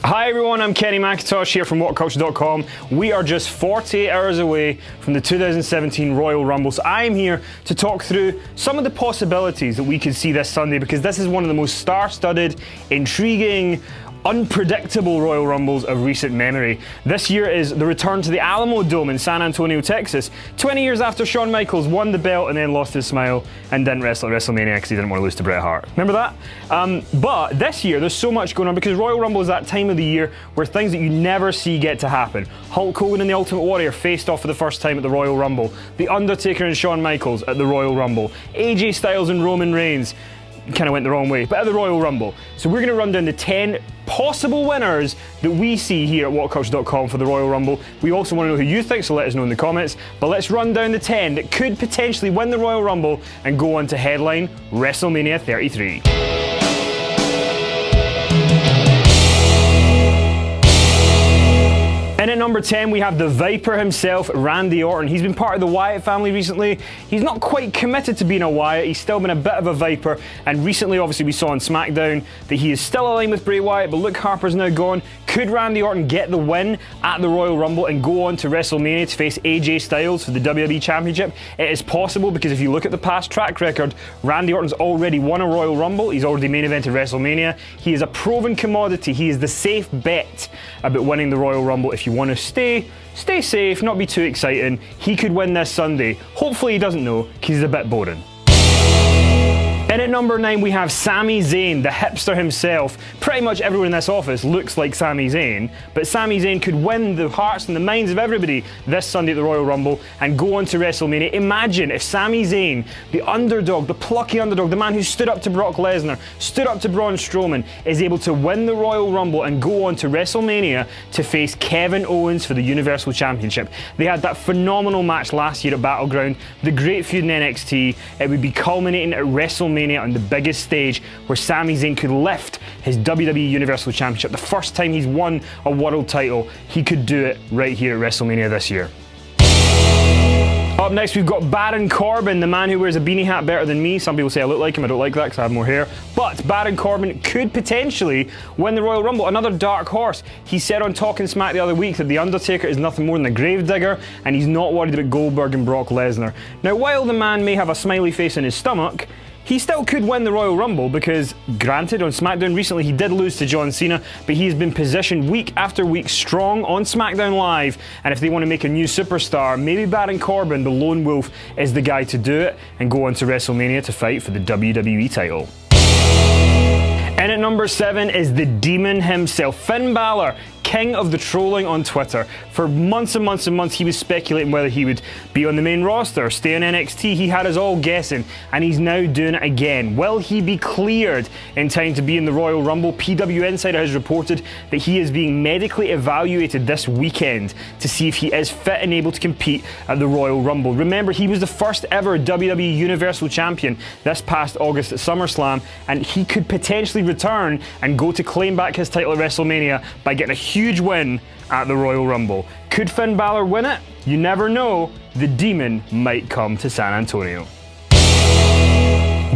Hi everyone, I'm Kenny McIntosh here from WhatCulture.com. We are just 48 hours away from the 2017 Royal Rumble, so I'm here to talk through some of the possibilities that we could see this Sunday, because this is one of the most star-studded, intriguing, unpredictable Royal Rumbles of recent memory. This year is the return to the Alamo Dome in San Antonio, Texas, 20 years after Shawn Michaels won the belt and then lost his smile and didn't wrestle at WrestleMania because he didn't want to lose to Bret Hart. Remember that? But this year there's so much going on because Royal Rumble is that time of the year where things that you never see get to happen. Hulk Hogan and the Ultimate Warrior faced off for the first time at the Royal Rumble. The Undertaker and Shawn Michaels at the Royal Rumble. AJ Styles and Roman Reigns kind of went the wrong way, but at the Royal Rumble. So we're going to run down the 10 possible winners that we see here at WhatCulture.com for the Royal Rumble. We also want to know who you think, so let us know in the comments. But let's run down the 10 that could potentially win the Royal Rumble and go on to headline WrestleMania 33. And at number 10, we have the Viper himself, Randy Orton. He's been part of the Wyatt family recently. He's not quite committed to being a Wyatt. He's still been a bit of a Viper. And recently, obviously, we saw on SmackDown that he is still aligned with Bray Wyatt, but Luke Harper's now gone. Could Randy Orton get the win at the Royal Rumble and go on to WrestleMania to face AJ Styles for the WWE Championship? It is possible, because if you look at the past track record, Randy Orton's already won a Royal Rumble. He's already main evented WrestleMania. He is a proven commodity. He is the safe bet about winning the Royal Rumble. If you want to stay safe, not be too exciting, he could win this Sunday. Hopefully he doesn't know, because he's a bit boring. And at number 9, we have Sami Zayn, the hipster himself. Pretty much everyone in this office looks like Sami Zayn, but Sami Zayn could win the hearts and the minds of everybody this Sunday at the Royal Rumble and go on to WrestleMania. Imagine if Sami Zayn, the underdog, the plucky underdog, the man who stood up to Brock Lesnar, stood up to Braun Strowman, is able to win the Royal Rumble and go on to WrestleMania to face Kevin Owens for the Universal Championship. They had that phenomenal match last year at Battleground, the great feud in NXT. It would be culminating at WrestleMania on the biggest stage, where Sami Zayn could lift his WWE Universal Championship. The first time he's won a world title, he could do it right here at WrestleMania this year. Up next, we've got Baron Corbin, the man who wears a beanie hat better than me. Some people say I look like him. I don't like that because I have more hair. But Baron Corbin could potentially win the Royal Rumble. Another dark horse. He said on Talking Smack the other week that The Undertaker is nothing more than a gravedigger, and he's not worried about Goldberg and Brock Lesnar. Now, while the man may have a smiley face in his stomach, he still could win the Royal Rumble because, granted, on SmackDown recently he did lose to John Cena, but he has been positioned week after week strong on SmackDown Live, and if they want to make a new superstar, maybe Baron Corbin, the lone wolf, is the guy to do it and go on to WrestleMania to fight for the WWE title. And at number 7 is the Demon himself, Finn Balor, king of the trolling on Twitter. For months and months and months, he was speculating whether he would be on the main roster, stay in NXT. He had us all guessing, and he's now doing it again. Will he be cleared in time to be in the Royal Rumble? PW Insider has reported that he is being medically evaluated this weekend to see if he is fit and able to compete at the Royal Rumble. Remember, he was the first ever WWE Universal Champion this past August at SummerSlam, and he could potentially return and go to claim back his title at WrestleMania by getting a huge win at the Royal Rumble. Could Finn Balor win it? You never know. The Demon might come to San Antonio.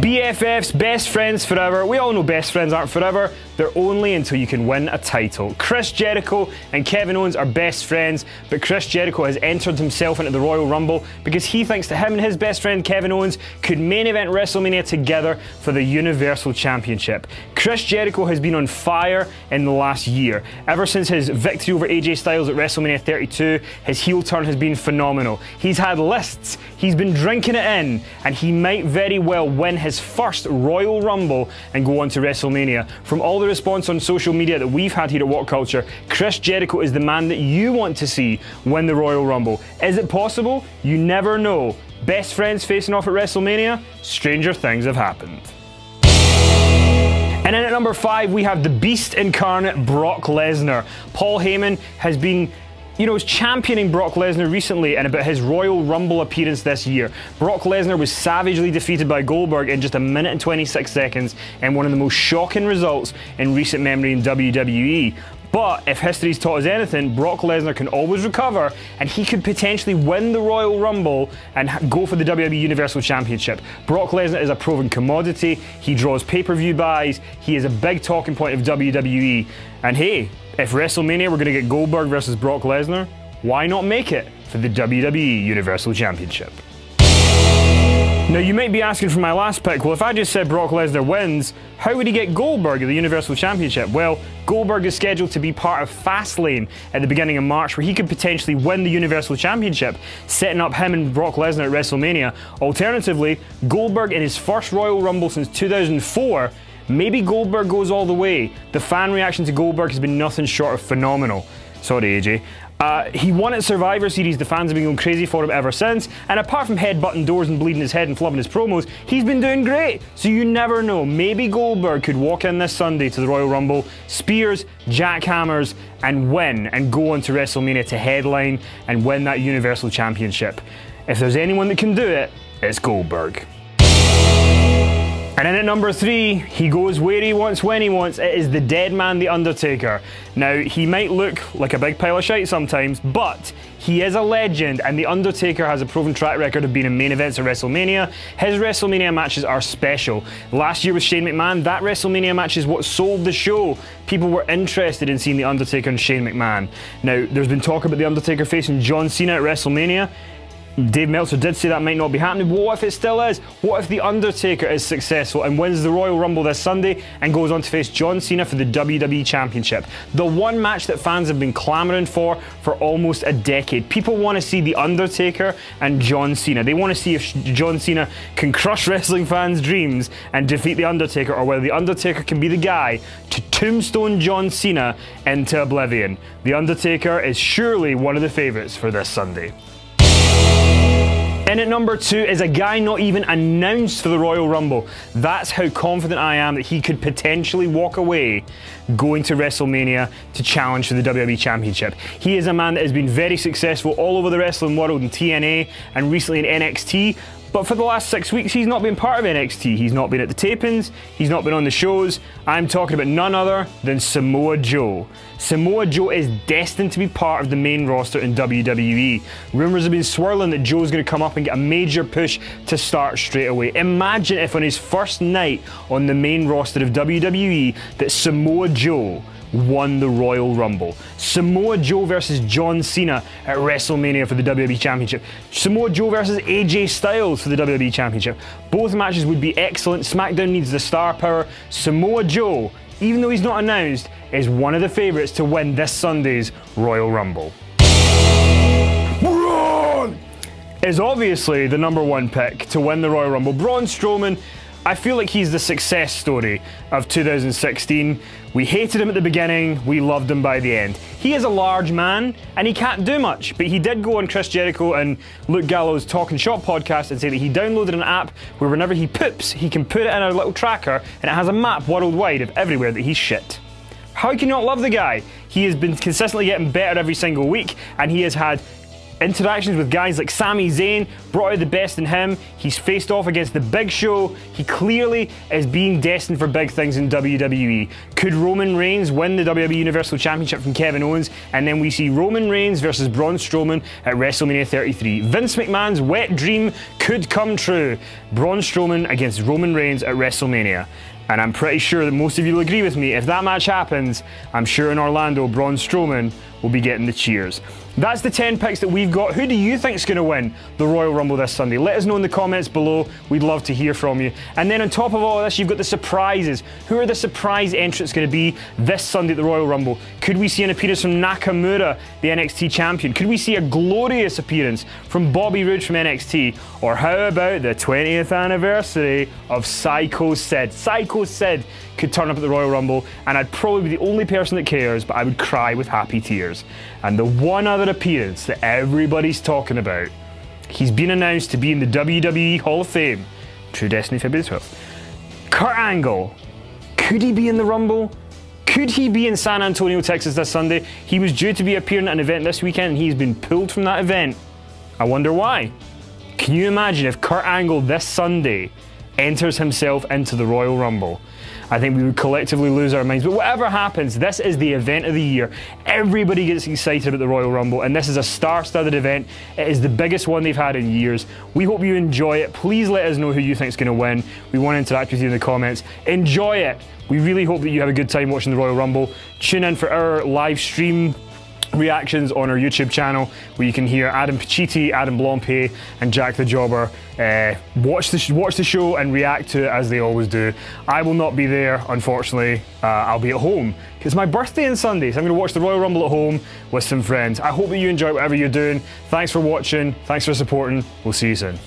BFFs, best friends forever. We all know best friends aren't forever. They're only until you can win a title. Chris Jericho and Kevin Owens are best friends, but Chris Jericho has entered himself into the Royal Rumble because he thinks that him and his best friend Kevin Owens could main event WrestleMania together for the Universal Championship. Chris Jericho has been on fire in the last year. Ever since his victory over AJ Styles at WrestleMania 32, his heel turn has been phenomenal. He's had lists, he's been drinking it in, and he might very well win his first Royal Rumble and go on to WrestleMania. From all the response on social media that we've had here at What Culture, Chris Jericho is the man that you want to see win the Royal Rumble. Is it possible? You never know. Best friends facing off at WrestleMania? Stranger things have happened. And then at number 5, we have the Beast incarnate, Brock Lesnar. Paul Heyman has been is championing Brock Lesnar recently and about his Royal Rumble appearance this year. Brock Lesnar was savagely defeated by Goldberg in just 1 minute and 26 seconds in one of the most shocking results in recent memory in WWE. But if history's taught us anything, Brock Lesnar can always recover, and he could potentially win the Royal Rumble and go for the WWE Universal Championship. Brock Lesnar is a proven commodity. He draws pay-per-view buys. He is a big talking point of WWE. And hey, if WrestleMania we're going to get Goldberg versus Brock Lesnar, why not make it for the WWE Universal Championship? Now, you might be asking from my last pick, well, if I just said Brock Lesnar wins, how would he get Goldberg at the Universal Championship? Well, Goldberg is scheduled to be part of Fastlane at the beginning of March, where he could potentially win the Universal Championship, setting up him and Brock Lesnar at WrestleMania. Alternatively, Goldberg in his first Royal Rumble since 2004, maybe Goldberg goes all the way. The fan reaction to Goldberg has been nothing short of phenomenal. Sorry, AJ. He won at Survivor Series. The fans have been going crazy for him ever since. And apart from headbutting doors and bleeding his head and flubbing his promos, he's been doing great. So you never know. Maybe Goldberg could walk in this Sunday to the Royal Rumble, spears, jackhammers, and win, and go on to WrestleMania to headline and win that Universal Championship. If there's anyone that can do it, it's Goldberg. And then at number 3, he goes where he wants, when he wants. It is the dead man, The Undertaker. Now, he might look like a big pile of shite sometimes, but he is a legend, and The Undertaker has a proven track record of being in main events at WrestleMania. His WrestleMania matches are special. Last year with Shane McMahon, that WrestleMania match is what sold the show. People were interested in seeing The Undertaker and Shane McMahon. Now, there's been talk about The Undertaker facing John Cena at WrestleMania. Dave Meltzer did say that might not be happening, but what if it still is? What if The Undertaker is successful and wins the Royal Rumble this Sunday and goes on to face John Cena for the WWE Championship? The one match that fans have been clamoring for almost a decade. People want to see The Undertaker and John Cena. They want to see if John Cena can crush wrestling fans' dreams and defeat The Undertaker, or whether The Undertaker can be the guy to tombstone John Cena into oblivion. The Undertaker is surely one of the favourites for this Sunday. In at number 2 is a guy not even announced for the Royal Rumble. That's how confident I am that he could potentially walk away going to WrestleMania to challenge for the WWE Championship. He is a man that has been very successful all over the wrestling world in TNA and recently in NXT. But for the last 6 weeks, he's not been part of NXT. He's not been at the tapings. He's not been on the shows. I'm talking about none other than Samoa Joe. Samoa Joe is destined to be part of the main roster in WWE. Rumours have been swirling that Joe's going to come up and get a major push to start straight away. Imagine if on his first night on the main roster of WWE that Samoa Joe won the Royal Rumble. Samoa Joe versus John Cena at WrestleMania for the WWE Championship. Samoa Joe versus AJ Styles for the WWE Championship. Both matches would be excellent. SmackDown needs the star power. Samoa Joe, even though he's not announced, is one of the favourites to win this Sunday's Royal Rumble. Braun is obviously the number 1 pick to win the Royal Rumble. Braun Strowman, I feel like he's the success story of 2016. We hated him at the beginning, we loved him by the end. He is a large man, and he can't do much, but he did go on Chris Jericho and Luke Gallows' Talking Shop podcast and say that he downloaded an app where whenever he poops, he can put it in a little tracker, and it has a map worldwide of everywhere that he's shit. How can you not love the guy? He has been consistently getting better every single week, and he has had interactions with guys like Sami Zayn, brought out the best in him. He's faced off against the Big Show. He clearly is being destined for big things in WWE. Could Roman Reigns win the WWE Universal Championship from Kevin Owens, and then we see Roman Reigns versus Braun Strowman at WrestleMania 33. Vince McMahon's wet dream could come true. Braun Strowman against Roman Reigns at WrestleMania. And I'm pretty sure that most of you will agree with me. If that match happens, I'm sure in Orlando, Braun Strowman will be getting the cheers. That's the 10 picks that we've got. Who do you think's going to win the Royal Rumble this Sunday? Let us know in the comments below. We'd love to hear from you. And then on top of all of this, you've got the surprises. Who are the surprise entrants going to be this Sunday at the Royal Rumble? Could we see an appearance from Nakamura, the NXT champion? Could we see a glorious appearance from Bobby Roode from NXT? Or how about the 20th anniversary of Psycho Sid? Psycho Sid could turn up at the Royal Rumble, and I'd probably be the only person that cares, but I would cry with happy tears. And the one other appearance that everybody's talking about, he's been announced to be in the WWE Hall of Fame. True Destiny, February 12th. Kurt Angle. Could he be in the Rumble? Could he be in San Antonio, Texas this Sunday? He was due to be appearing at an event this weekend, and he's been pulled from that event. I wonder why. Can you imagine if Kurt Angle this Sunday enters himself into the Royal Rumble? I think we would collectively lose our minds. But whatever happens, this is the event of the year. Everybody gets excited about the Royal Rumble, and this is a star-studded event. It is the biggest one they've had in years. We hope you enjoy it. Please let us know who you think is going to win. We want to interact with you in the comments. Enjoy it. We really hope that you have a good time watching the Royal Rumble. Tune in for our live stream reactions on our YouTube channel, where you can hear Adam Pacitti, Adam Blompe, and Jack the Jobber watch the show and react to it as they always do. I will not be there, unfortunately. I'll be at home. It's my birthday on Sunday, so I'm going to watch the Royal Rumble at home with some friends. I hope that you enjoy whatever you're doing. Thanks for watching. Thanks for supporting. We'll see you soon.